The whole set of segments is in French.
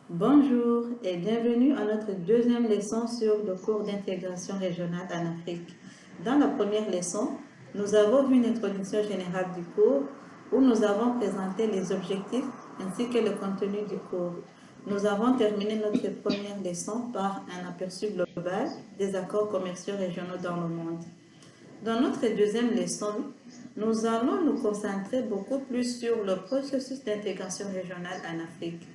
Bonjour et bienvenue à notre deuxième leçon sur le cours d'intégration régionale en Afrique. Dans la première leçon, nous avons vu une introduction générale du cours où nous avons présenté les objectifs ainsi que le contenu du cours. Nous avons terminé notre première leçon par un aperçu global des accords commerciaux régionaux dans le monde. Dans notre deuxième leçon, nous allons nous concentrer beaucoup plus sur le processus d'intégration régionale en Afrique.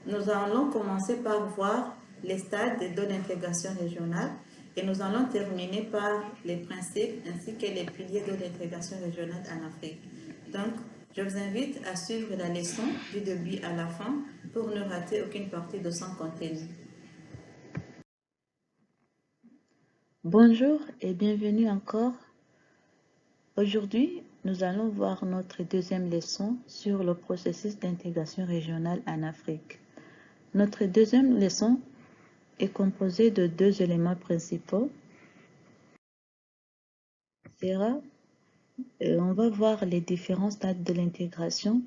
Nous allons commencer par voir les stades de l'intégration régionale et nous allons terminer par les principes ainsi que les piliers de l'intégration régionale en Afrique. Donc, je vous invite à suivre la leçon du début à la fin pour ne rater aucune partie de son contenu. Bonjour et bienvenue encore. Aujourd'hui, nous allons voir notre deuxième leçon sur le processus d'intégration régionale en Afrique. Notre deuxième leçon est composée de deux éléments principaux. On va voir les différents stades de l'intégration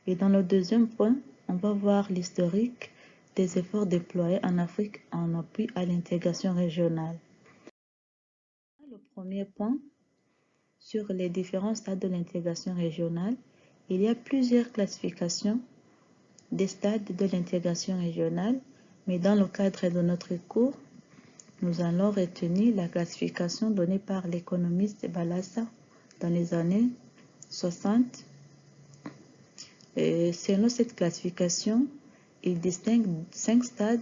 et dans le deuxième point, on va voir l'historique des efforts déployés en Afrique en appui à l'intégration régionale. Le premier point, sur les différents stades de l'intégration régionale, il y a plusieurs classifications des stades de l'intégration régionale, mais dans le cadre de notre cours, nous allons retenir la classification donnée par l'économiste Balassa dans les années 60. Selon cette classification, il distingue 5 stades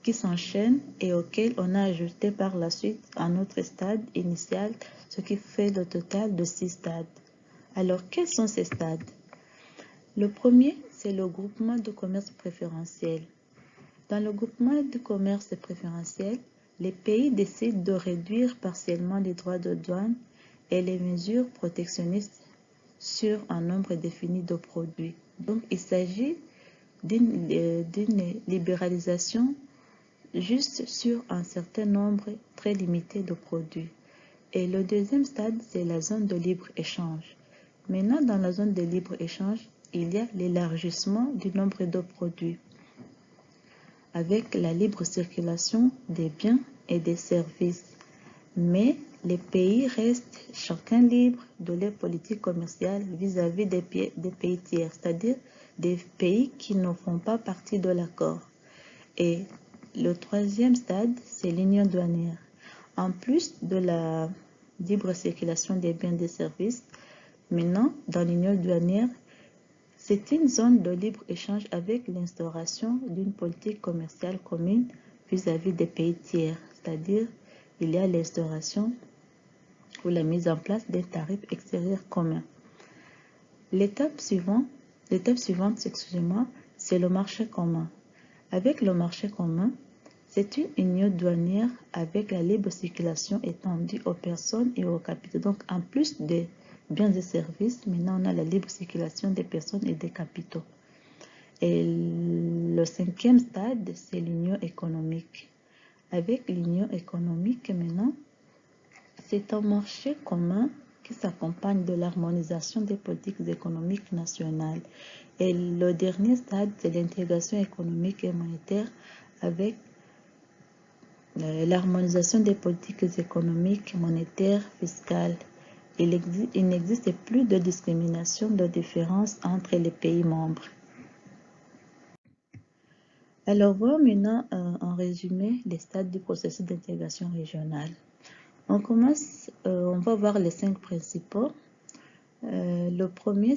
qui s'enchaînent et auxquels on a ajouté par la suite un autre stade initial, ce qui fait le total de 6 stades. Alors, quels sont ces stades? Le premier, c'est le groupement de commerce préférentiel. Dans le groupement de commerce préférentiel, les pays décident de réduire partiellement les droits de douane et les mesures protectionnistes sur un nombre défini de produits. Donc, il s'agit d'une libéralisation juste sur un certain nombre très limité de produits. Et le deuxième stade, c'est la zone de libre-échange. Maintenant, dans la zone de libre-échange, il y a l'élargissement du nombre de produits avec la libre circulation des biens et des services. Mais les pays restent chacun libres de leur politique commerciale vis-à-vis des pays tiers, c'est-à-dire des pays qui ne font pas partie de l'accord. Et le troisième stade, c'est l'union douanière. En plus de la libre circulation des biens et des services, maintenant, dans l'union douanière, c'est une zone de libre-échange avec l'instauration d'une politique commerciale commune vis-à-vis des pays tiers, c'est-à-dire il y a l'instauration ou la mise en place d'un tarif extérieur commun. L'étape suivante, c'est le marché commun. Avec le marché commun, c'est une union douanière avec la libre circulation étendue aux personnes et aux capitaux. Donc, en plus des biens et services, maintenant on a la libre circulation des personnes et des capitaux. Et le cinquième stade, c'est l'union économique. Avec l'union économique, maintenant, c'est un marché commun qui s'accompagne de l'harmonisation des politiques économiques nationales. Et le dernier stade, c'est l'intégration économique et monétaire avec l'harmonisation des politiques économiques, monétaires, fiscales. Il n'existe plus de discrimination, de différence entre les pays membres. Alors, voyons maintenant en résumé les stades du processus d'intégration régionale. On va voir les 5 principaux. Le premier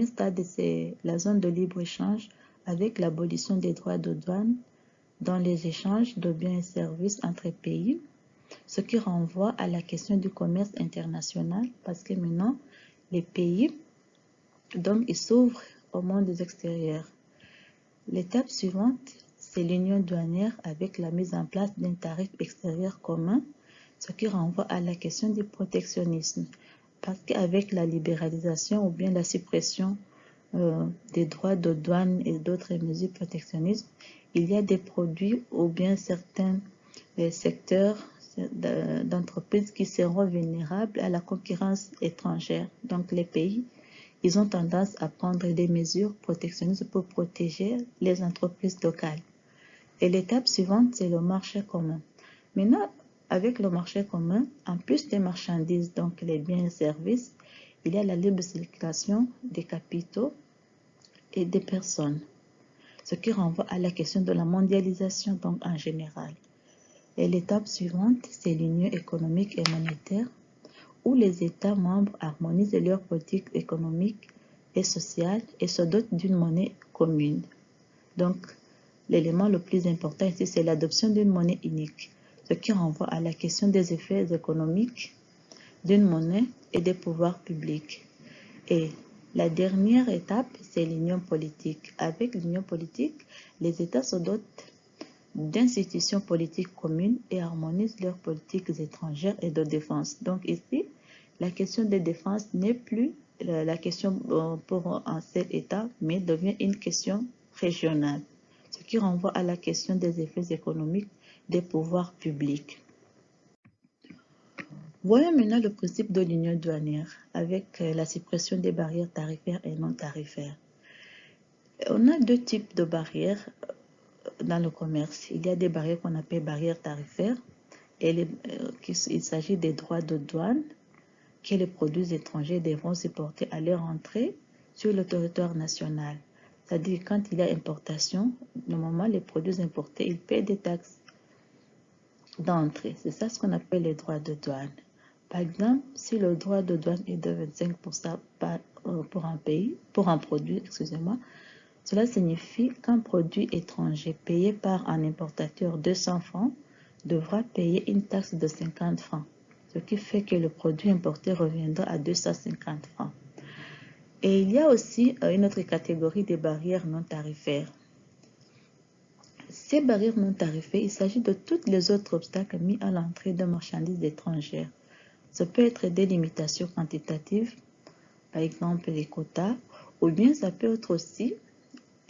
stade, c'est la zone de libre-échange avec l'abolition des droits de douane dans les échanges de biens et services entre pays, ce qui renvoie à la question du commerce international parce que maintenant, les pays, donc, ils s'ouvrent au monde extérieur. L'étape suivante, c'est l'union douanière avec la mise en place d'un tarif extérieur commun, ce qui renvoie à la question du protectionnisme. Parce qu'avec la libéralisation ou bien la suppression des droits de douane et d'autres mesures protectionnistes, il y a des produits ou bien certains secteurs d'entreprises qui seront vulnérables à la concurrence étrangère. Donc les pays ils ont tendance à prendre des mesures protectionnistes pour protéger les entreprises locales. Et l'étape suivante, c'est le marché commun. Maintenant, avec le marché commun, en plus des marchandises, donc les biens et services, il y a la libre circulation des capitaux et des personnes, ce qui renvoie à la question de la mondialisation donc en général. Et l'étape suivante, c'est l'union économique et monétaire, où les États membres harmonisent leur politique économique et sociale et se dotent d'une monnaie commune. Donc, l'élément le plus important ici, c'est l'adoption d'une monnaie unique, ce qui renvoie à la question des effets économiques d'une monnaie et des pouvoirs publics. Et la dernière étape, c'est l'union politique. Avec l'union politique, les États se dotent d'institutions politiques communes et harmonisent leurs politiques étrangères et de défense. Donc ici, la question de défense n'est plus la question pour un seul État, mais devient une question régionale, ce qui renvoie à la question des effets économiques des pouvoirs publics. Voyons maintenant le principe de l'union douanière avec la suppression des barrières tarifaires et non tarifaires. On a deux types de barrières dans le commerce. Il y a des barrières qu'on appelle barrières tarifaires et il s'agit des droits de douane que les produits étrangers devront supporter à leur entrée sur le territoire national. C'est-à-dire quand il y a importation, normalement les produits importés, ils paient des taxes d'entrée. C'est ça ce qu'on appelle les droits de douane. Par exemple, si le droit de douane est de 25% pour un produit, cela signifie qu'un produit étranger payé par un importateur 200 francs devra payer une taxe de 50 francs, ce qui fait que le produit importé reviendra à 250 francs. Et il y a aussi une autre catégorie de barrières non tarifaires. Ces barrières non tarifaires, il s'agit de tous les autres obstacles mis à l'entrée de marchandises étrangères. Ça peut être des limitations quantitatives, par exemple les quotas, ou bien ça peut être aussi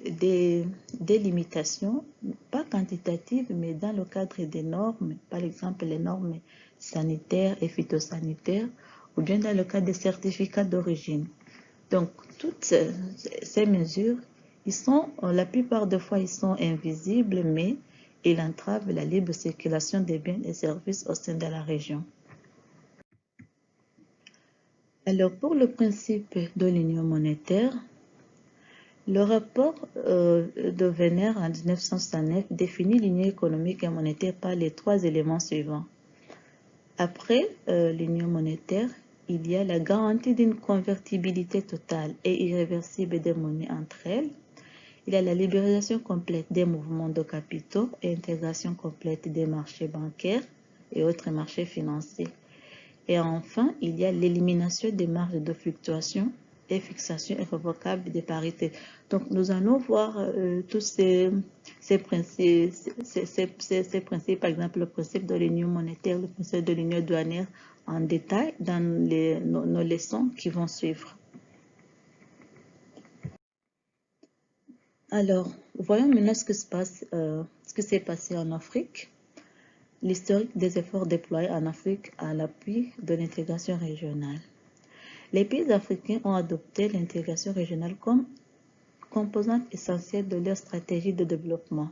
des limitations, pas quantitatives, mais dans le cadre des normes, par exemple les normes sanitaires et phytosanitaires, ou bien dans le cadre des certificats d'origine. Donc, toutes ces mesures, la plupart des fois, ils sont invisibles, mais ils entravent la libre circulation des biens et services au sein de la région. Alors, pour le principe de l'union monétaire, le rapport de Wiener en 1969 définit l'union économique et monétaire par les trois éléments suivants. Après l'union monétaire, il y a la garantie d'une convertibilité totale et irréversible des monnaies entre elles. Il y a la libéralisation complète des mouvements de capitaux et intégration complète des marchés bancaires et autres marchés financiers. Et enfin, il y a l'élimination des marges de fluctuation et fixation irrévocable des parités. Donc, nous allons voir tous ces principes, par exemple le principe de l'union monétaire, le principe de l'union douanière en détail dans nos leçons qui vont suivre. Alors, voyons maintenant ce qui s'est passé en Afrique. L'historique des efforts déployés en Afrique à l'appui de l'intégration régionale. Les pays africains ont adopté l'intégration régionale comme composante essentielle de leur stratégie de développement,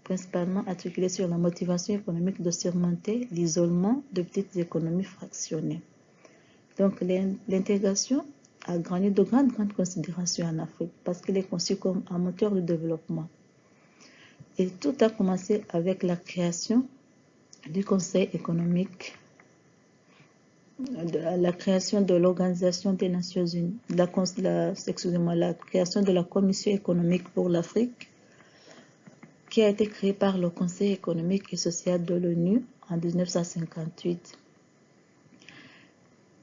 principalement articulée sur la motivation économique de surmonter l'isolement de petites économies fractionnées. Donc, l'intégration a gagné de grandes considérations en Afrique parce qu'elle est conçue comme un moteur de développement. Et tout a commencé avec la création du Conseil économique, la création de l'Organisation des Nations Unies, la création de la Commission économique pour l'Afrique, qui a été créée par le Conseil économique et social de l'ONU en 1958.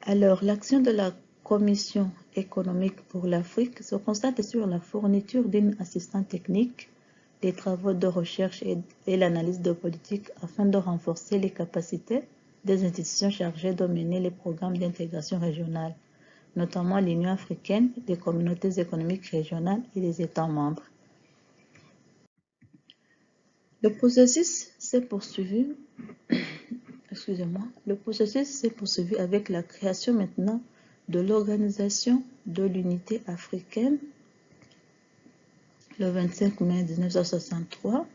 Alors, l'action de la Commission économique pour l'Afrique se constate sur la fourniture d'une assistance technique, des travaux de recherche et l'analyse de politique afin de renforcer les capacités des institutions chargées de mener les programmes d'intégration régionale, notamment l'Union africaine, les communautés économiques régionales et les États membres. Le processus s'est poursuivi, avec la création maintenant de l'Organisation de l'Unité africaine le 25 mai 1963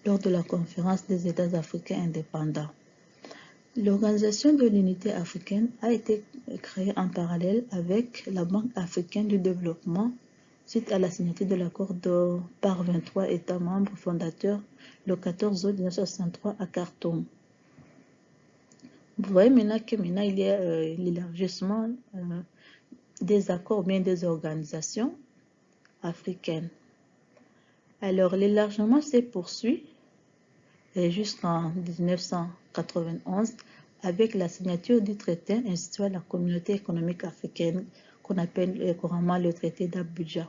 lors de la conférence des États africains indépendants. L'Organisation de l'Unité africaine a été créée en parallèle avec la Banque africaine du développement suite à la signature de l'accord par 23 États membres fondateurs le 14 août 1963 à Khartoum. Vous voyez maintenant que il y a l'élargissement des accords, bien des organisations africaines. Alors l'élargissement s'est poursuivi jusqu'en 1991 avec la signature du traité instituant la communauté économique africaine qu'on appelle couramment le traité d'Abidjan.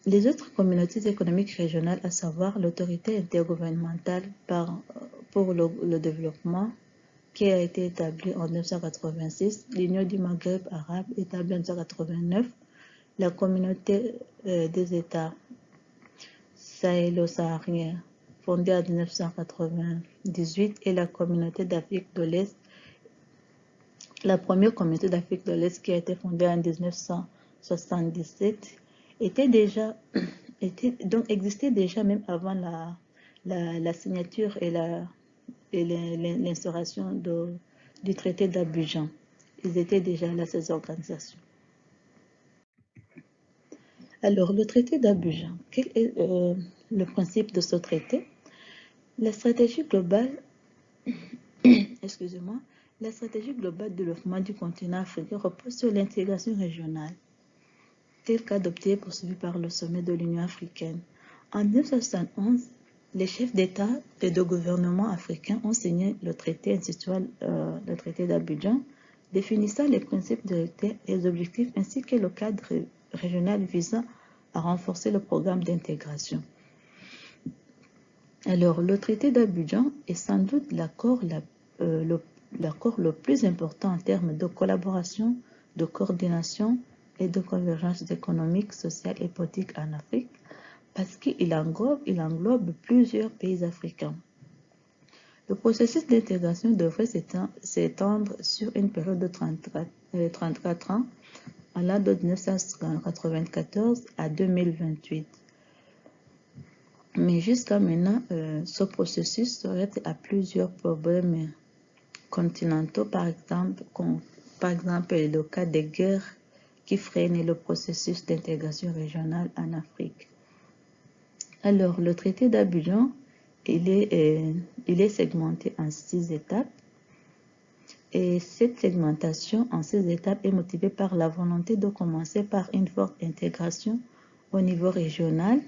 Les autres communautés économiques régionales, à savoir l'autorité intergouvernementale pour le développement qui a été établie en 1986, l'Union du Maghreb arabe établie en 1989, la communauté des États sahélo-sahariens fondée en 1998 et la communauté d'Afrique de l'Est, la première communauté d'Afrique de l'Est qui a été fondée en 1977, existait déjà même avant la signature et l'instauration du traité d'Abidjan. Ils étaient déjà là, ces organisations. Alors, le traité d'Abidjan, quel est le principe de ce traité? La stratégie globale, la stratégie globale de développement du continent africain repose sur l'intégration régionale, tel qu'adopté et poursuivi par le sommet de l'Union africaine. En 1971, les chefs d'État et de gouvernement africains ont signé le traité instituant le traité d'Abidjan, définissant les principes directeurs et les objectifs ainsi que le cadre régional visant à renforcer le programme d'intégration. Alors, le traité d'Abidjan est sans doute l'accord le plus important en termes de collaboration, de coordination et de convergence économique, sociale et politique en Afrique, parce qu'il englobe plusieurs pays africains. Le processus d'intégration devrait s'étendre sur une période de 34 ans, allant de 1994 à 2028. Mais jusqu'à maintenant, ce processus serait à plusieurs problèmes continentaux, par exemple le cas des guerres qui freinent le processus d'intégration régionale en Afrique. Alors, le traité d'Abidjan, il est segmenté en 6 étapes. Et cette segmentation en 6 étapes est motivée par la volonté de commencer par une forte intégration au niveau régional,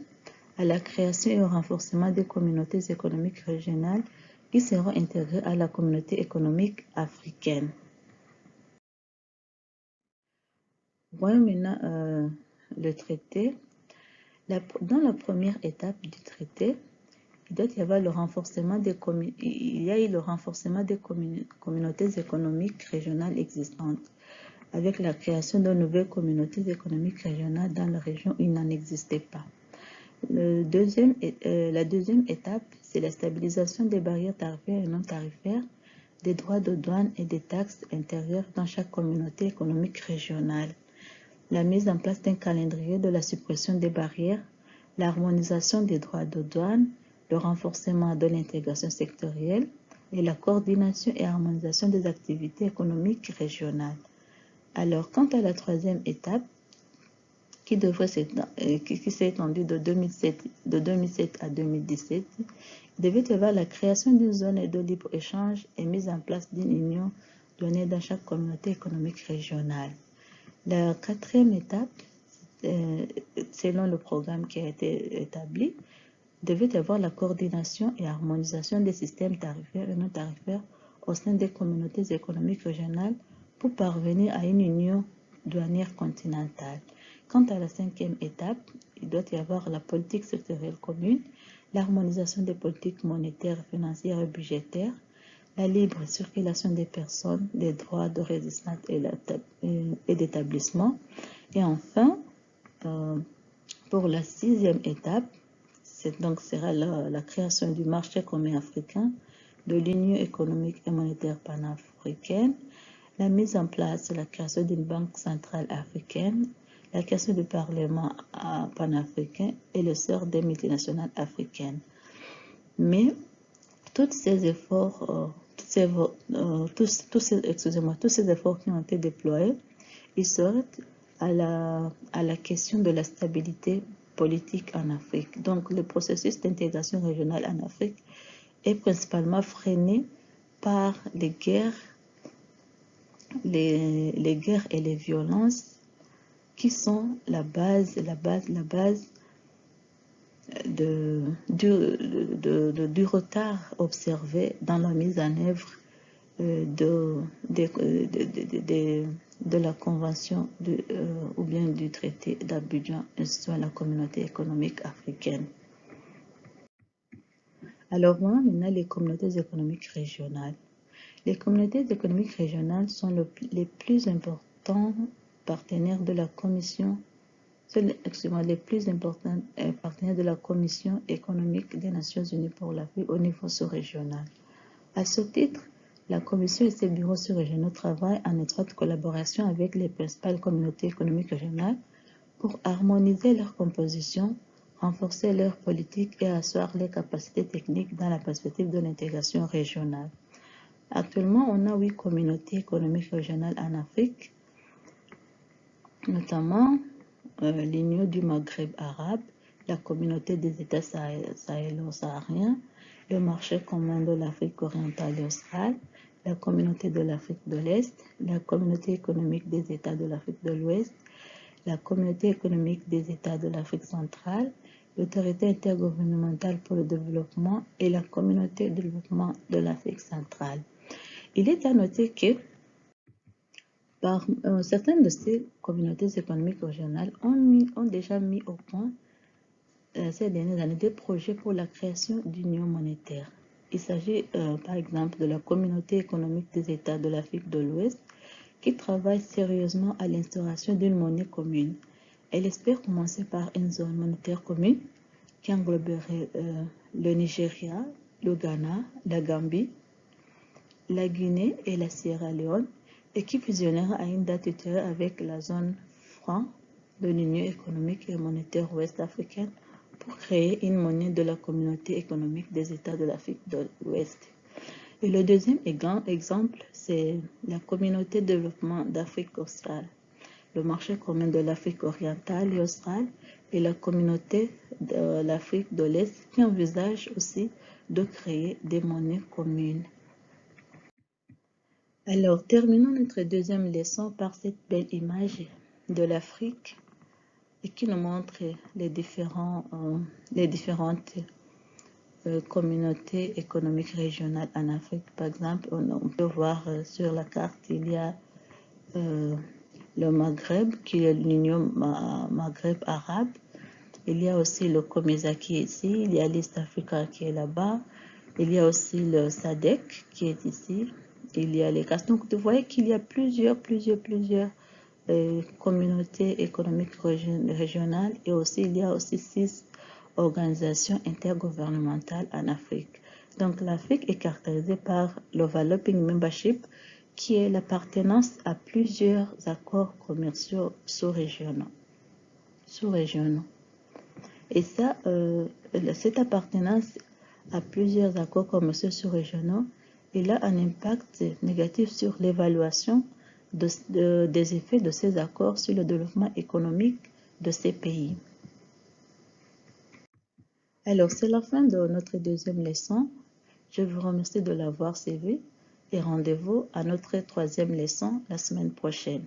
à la création et au renforcement des communautés économiques régionales qui seront intégrées à la communauté économique africaine. Voyons maintenant le traité. Dans la première étape du traité, il doit y avoir le renforcement des communautés économiques régionales existantes, avec la création de nouvelles communautés économiques régionales dans la région où il n'en existait pas. La deuxième étape, c'est la stabilisation des barrières tarifaires et non tarifaires, des droits de douane et des taxes intérieures dans chaque communauté économique régionale. La mise en place d'un calendrier de la suppression des barrières, l'harmonisation des droits de douane, le renforcement de l'intégration sectorielle et la coordination et harmonisation des activités économiques régionales. Alors, quant à la troisième étape, qui s'est étendue de 2007 à 2017, il devait y avoir la création d'une zone de libre-échange et mise en place d'une union donnée dans chaque communauté économique régionale. La quatrième étape, selon le programme qui a été établi, devait y avoir la coordination et harmonisation des systèmes tarifaires et non tarifaires au sein des communautés économiques régionales pour parvenir à une union douanière continentale. Quant à la cinquième étape, il doit y avoir la politique sectorielle commune, l'harmonisation des politiques monétaires, financières et budgétaires, la libre circulation des personnes, des droits de résidence et d'établissement. Et enfin, pour la sixième étape, sera la création du marché commun africain, de l'Union économique et monétaire panafricaine, la mise en place de la création d'une banque centrale africaine, la création du Parlement panafricain et le sort des multinationales africaines. Mais tous ces efforts, tous ces efforts qui ont été déployés, ils sortent à la question de la stabilité politique en Afrique. Donc, le processus d'intégration régionale en Afrique est principalement freiné par les guerres et les violences qui sont la base du retard observé dans la mise en œuvre de la convention ou bien du traité d'Abidjan instituant la communauté économique africaine. Alors voilà maintenant les communautés économiques régionales. Les communautés économiques régionales sont les plus importants partenaires de la Commission, les plus importants partenaires de la Commission économique des Nations Unies pour l'Afrique au niveau sous-régional. À ce titre, la Commission et ses bureaux sous-régionaux travaillent en étroite collaboration avec les principales communautés économiques régionales pour harmoniser leur composition, renforcer leur politique et asseoir les capacités techniques dans la perspective de l'intégration régionale. Actuellement, on a 8 communautés économiques régionales en Afrique, notamment l'Union du Maghreb arabe, la communauté des États sahélo-sahariens, le marché commun de l'Afrique orientale et australe, la communauté de l'Afrique de l'Est, la communauté économique des États de l'Afrique de l'Ouest, la communauté économique des États de l'Afrique centrale, l'autorité intergouvernementale pour le développement et la communauté de développement de l'Afrique centrale. Il est à noter que certaines de ces communautés économiques régionales ont déjà mis au point ces dernières années des projets pour la création d'union monétaire. Il s'agit par exemple de la communauté économique des États de l'Afrique de l'Ouest qui travaille sérieusement à l'instauration d'une monnaie commune. Elle espère commencer par une zone monétaire commune qui engloberait le Nigeria, le Ghana, la Gambie, la Guinée et la Sierra Leone et qui fusionnera à une date ultérieure avec la zone franc de l'Union économique et monétaire ouest-africaine pour créer une monnaie de la communauté économique des États de l'Afrique de l'Ouest. Et le deuxième exemple, c'est la communauté de développement d'Afrique australe, le marché commun de l'Afrique orientale et australe et la communauté de l'Afrique de l'Est qui envisagent aussi de créer des monnaies communes. Alors, terminons notre deuxième leçon par cette belle image de l'Afrique et qui nous montre les différentes communautés économiques régionales en Afrique. Par exemple, on peut voir sur la carte, il y a le Maghreb, qui est l'Union Maghreb arabe. Il y a aussi le COMESA qui est ici, il y a l'East Africa qui est là-bas, il y a aussi le SADC qui est ici, il y a les CAS. Donc, vous voyez qu'il y a plusieurs communautés économiques régionales et aussi il y a aussi 6 organisations intergouvernementales en Afrique. Donc, l'Afrique est caractérisée par l'Overlapping Membership qui est l'appartenance à plusieurs accords commerciaux sous-régionaux. Et ça, cette appartenance à plusieurs accords commerciaux sous-régionaux, il a un impact négatif sur l'évaluation des effets de ces accords sur le développement économique de ces pays. Alors, c'est la fin de notre deuxième leçon. Je vous remercie de l'avoir suivi et rendez-vous à notre troisième leçon la semaine prochaine.